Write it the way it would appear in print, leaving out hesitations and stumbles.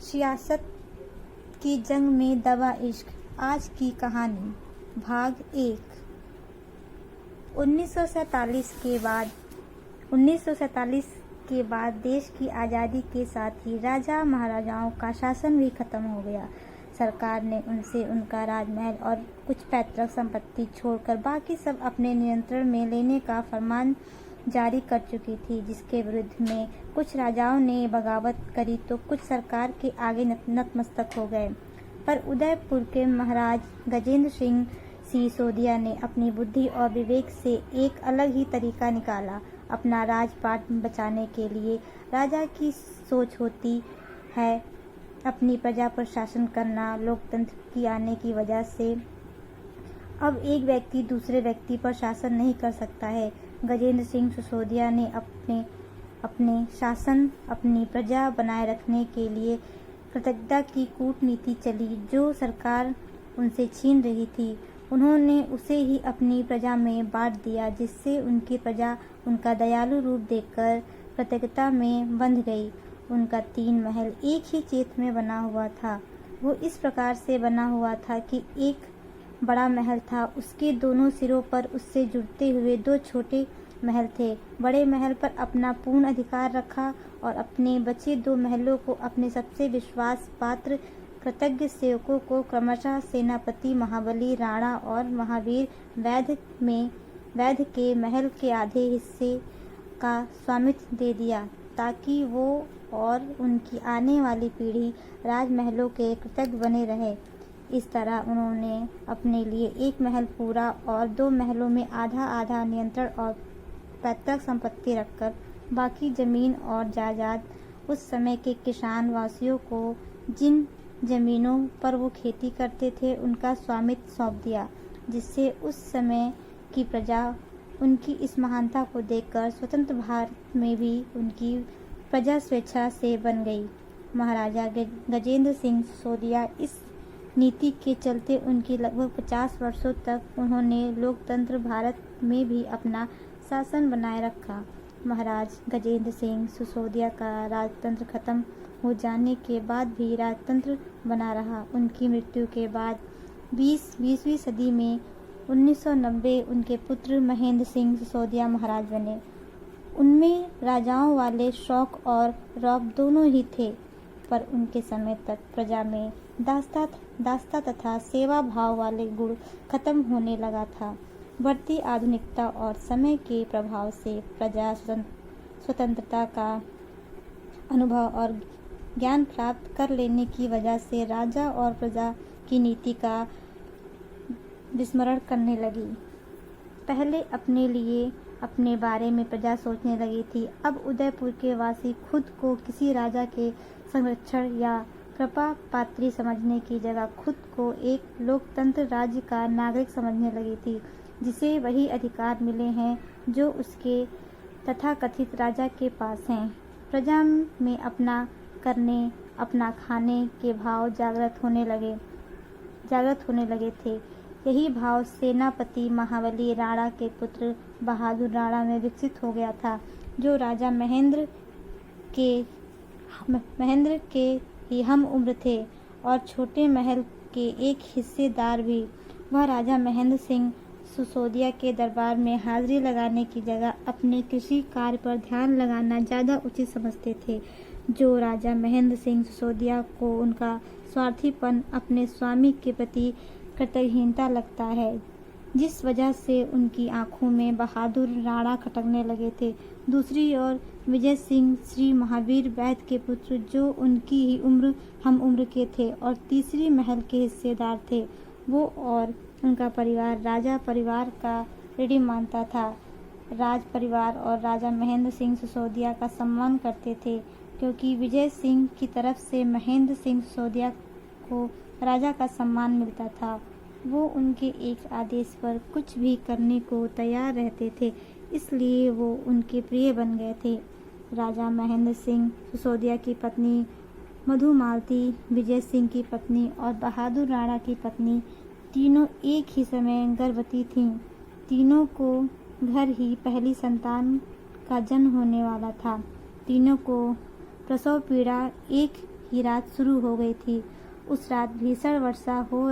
सियासत की जंग में दबा इश्क, आज की कहानी, भाग 1। 1947 के बाद देश की आज़ादी के साथ ही राजा महाराजाओं का शासन भी खत्म हो गया। सरकार ने उनसे उनका राजमहल और कुछ पैतृक संपत्ति छोड़कर बाकी सब अपने नियंत्रण में लेने का फरमान जारी कर चुकी थी, जिसके विरुद्ध में कुछ राजाओं ने बगावत करी तो कुछ सरकार के आगे नतमस्तक हो गए। पर उदयपुर के महाराज गजेंद्र सिंह सिसोदिया ने अपनी बुद्धि और विवेक से एक अलग ही तरीका निकाला। अपना राजपाट बचाने के लिए राजा की सोच होती है अपनी प्रजा पर शासन करना। लोकतंत्र की आने की वजह से अब एक व्यक्ति दूसरे व्यक्ति पर शासन नहीं कर सकता है। गजेंद्र सिंह सिसोदिया ने अपने शासन अपनी प्रजा बनाए रखने के लिए कृतज्ञता की कूटनीति चली, जो सरकार उनसे छीन रही थी। उन्होंने उसे ही अपनी प्रजा में बांट दिया, जिससे उनकी प्रजा उनका दयालु रूप देखकर कृतज्ञता में बंध गई। उनका 3 महल एक ही चेत में बना हुआ था। वो इस प्रकार से बना हुआ था कि एक बड़ा महल था, उसके दोनों सिरों पर उससे जुड़ते हुए 2 छोटे महल थे। बड़े महल पर अपना पूर्ण अधिकार रखा और अपने बचे 2 महलों को अपने सबसे विश्वास पात्र कृतज्ञ सेवकों को क्रमशः सेनापति महाबली राणा और महावीर वैद्य के महल के आधे हिस्से का स्वामित्व दे दिया, ताकि वो और उनकी आने वाली पीढ़ी राजमहलों के कृतज्ञ बने रहे। इस तरह उन्होंने अपने लिए 1 महल पूरा और 2 महलों में आधा आधा नियंत्रण और पैतृक संपत्ति रखकर बाकी जमीन और जायदाद उस समय के किसान वासियों को जिन जमीनों पर वो खेती करते थे उनका स्वामित्व सौंप दिया, जिससे उस समय की प्रजा उनकी इस महानता को देखकर स्वतंत्र भारत में भी उनकी प्रजा स्वेच्छा से बन गई। महाराजा गजेंद्र सिंह सिसोदिया इस नीति के चलते उनकी लगभग 50 वर्षों तक उन्होंने लोकतंत्र भारत में भी अपना शासन बनाए रखा। महाराज गजेंद्र सिंह सिसोदिया का राजतंत्र खत्म हो जाने के बाद भी राजतंत्र बना रहा। उनकी मृत्यु के बाद 20वीं सदी में 1990 उनके पुत्र महेंद्र सिंह सिसोदिया महाराज बने। उनमें राजाओं वाले शौक और रौब दोनों ही थे, पर उनके समय तक प्रजा में दास्ता तथा सेवा भाव वाले गुण खत्म होने लगा था। बढ़ती आधुनिकता और समय के प्रभाव से प्रजा स्वतंत्रता का अनुभव और ज्ञान प्राप्त कर लेने की वजह से राजा और प्रजा की नीति का विस्मरण करने लगी। पहले अपने लिए अपने बारे में प्रजा सोचने लगी थी, अब उदयपुर के वासी खुद को किसी राजा के संरक्षण या कृपा पात्री समझने की जगह खुद को एक लोकतंत्र राज्य का नागरिक समझने लगी थी, जिसे वही अधिकार मिले हैं जो उसके तथाकथित राजा के पास हैं। प्रजा में अपना करने अपना खाने के भाव जागृत होने लगे थे। यही भाव सेनापति महाबली राणा के पुत्र बहादुर राणा में विकसित हो गया था, जो राजा महेंद्र के ही हम उम्र थे और छोटे महल के एक हिस्सेदार भी। वह राजा महेंद्र सिंह सिसोदिया के दरबार में हाजिरी लगाने की जगह अपने कृषि कार्य पर ध्यान लगाना ज़्यादा उचित समझते थे, जो राजा महेंद्र सिंह सिसोदिया को उनका स्वार्थीपन अपने स्वामी के प्रति कृतज्ञता लगता है, जिस वजह से उनकी आंखों में बहादुर राणा खटकने लगे थे। दूसरी ओर विजय सिंह श्री महावीर वैद्य के पुत्र, जो उनकी ही हम उम्र के थे और तीसरी महल के हिस्सेदार थे, वो और उनका परिवार राजा परिवार का ऋणी मानता था। राज परिवार और राजा महेंद्र सिंह सिसोदिया का सम्मान करते थे, क्योंकि विजय सिंह की तरफ से महेंद्र सिंह सिसोदिया को राजा का सम्मान मिलता था। वो उनके एक आदेश पर कुछ भी करने को तैयार रहते थे, इसलिए वो उनके प्रिय बन गए थे। राजा महेंद्र सिंह सिसोदिया की पत्नी मधुमालती, विजय सिंह की पत्नी और बहादुर राणा की पत्नी तीनों एक ही समय गर्भवती थीं। तीनों को घर ही पहली संतान का जन्म होने वाला था। तीनों को प्रसव पीड़ा एक की रात शुरू हो गई थी। उस रात भीषण वर्षा हो